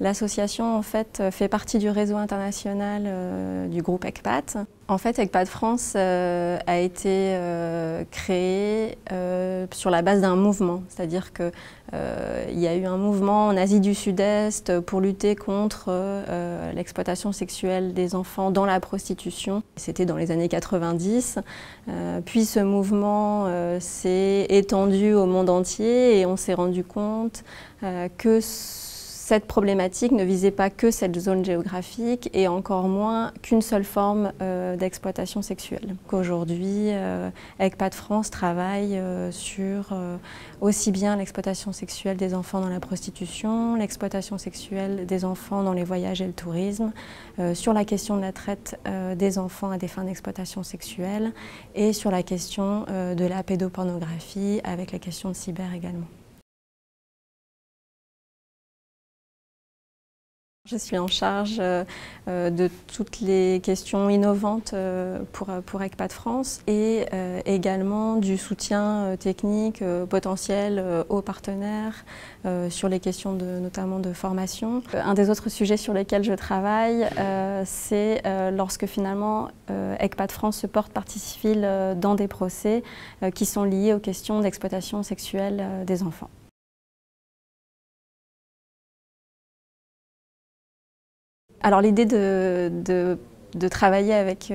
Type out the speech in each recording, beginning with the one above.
L'association en fait fait partie du réseau international du groupe ECPAT. En fait, ECPAT France a été créé sur la base d'un mouvement, c'est-à-dire qu'il y a eu un mouvement en Asie du Sud-Est pour lutter contre l'exploitation sexuelle des enfants dans la prostitution. C'était dans les années 90. Puis ce mouvement s'est étendu au monde entier et on s'est rendu compte que cette problématique ne visait pas que cette zone géographique et encore moins qu'une seule forme d'exploitation sexuelle. Aujourd'hui, ECPAT France travaille sur aussi bien l'exploitation sexuelle des enfants dans la prostitution, l'exploitation sexuelle des enfants dans les voyages et le tourisme, sur la question de la traite des enfants à des fins d'exploitation sexuelle et sur la question de la pédopornographie avec la question de cyber également. Je suis en charge de toutes les questions innovantes pour ECPAT France et également du soutien technique potentiel aux partenaires sur les questions notamment de formation. Un des autres sujets sur lesquels je travaille, c'est lorsque finalement ECPAT France se porte partie civile dans des procès qui sont liés aux questions d'exploitation sexuelle des enfants. Alors l'idée de travailler avec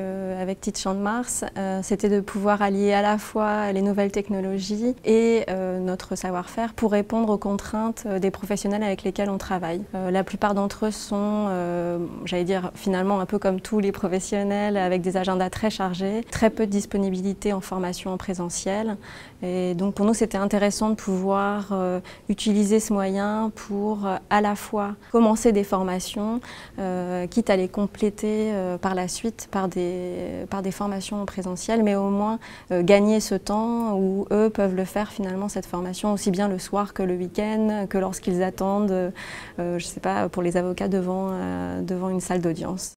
Teach on Mars, c'était de pouvoir allier à la fois les nouvelles technologies et notre savoir-faire pour répondre aux contraintes des professionnels avec lesquels on travaille. La plupart d'entre eux sont, j'allais dire finalement un peu comme tous les professionnels, avec des agendas très chargés, très peu de disponibilité en formation en présentiel. Et donc pour nous c'était intéressant de pouvoir utiliser ce moyen pour à la fois commencer des formations, quitte à les compléter par la suite par des formations en présentiel, mais au moins gagner ce temps où eux peuvent le faire finalement cette formation aussi bien le soir que le week-end, que lorsqu'ils attendent, je ne sais pas, pour les avocats devant une salle d'audience.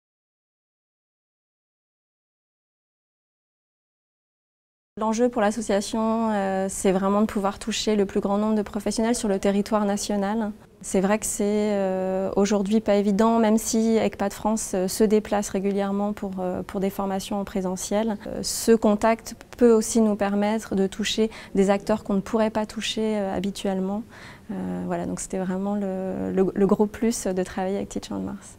L'enjeu pour l'association, c'est vraiment de pouvoir toucher le plus grand nombre de professionnels sur le territoire national. C'est vrai que c'est aujourd'hui pas évident, même si ECPAT France se déplace régulièrement pour des formations en présentiel. Ce contact peut aussi nous permettre de toucher des acteurs qu'on ne pourrait pas toucher habituellement. Voilà, donc c'était vraiment le gros plus de travailler avec Teach on Mars.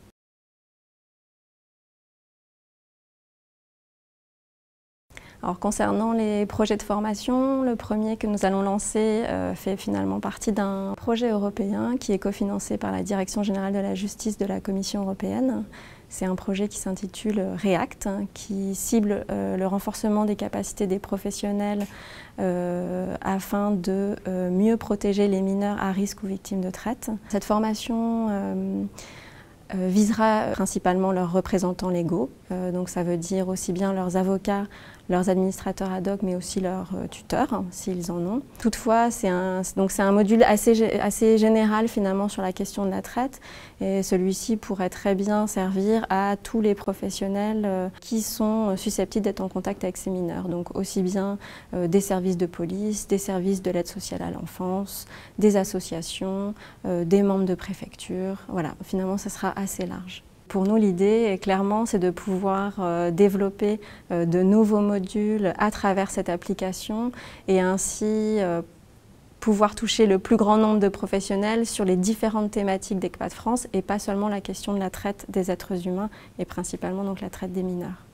Alors concernant les projets de formation, le premier que nous allons lancer fait finalement partie d'un projet européen qui est cofinancé par la Direction générale de la justice de la Commission européenne. C'est un projet qui s'intitule REACT, qui cible le renforcement des capacités des professionnels afin de mieux protéger les mineurs à risque ou victimes de traite. Cette formation visera principalement leurs représentants légaux, donc ça veut dire aussi bien leurs avocats, leurs administrateurs ad hoc, mais aussi leurs tuteurs, s'ils en ont. Toutefois, c'est un module assez général finalement sur la question de la traite, et celui-ci pourrait très bien servir à tous les professionnels qui sont susceptibles d'être en contact avec ces mineurs, donc aussi bien des services de police, des services de l'aide sociale à l'enfance, des associations, des membres de préfecture, voilà, finalement ça sera assez large. Pour nous, l'idée, clairement, c'est de pouvoir développer de nouveaux modules à travers cette application et ainsi pouvoir toucher le plus grand nombre de professionnels sur les différentes thématiques d'ECPAT France et pas seulement la question de la traite des êtres humains et principalement donc la traite des mineurs.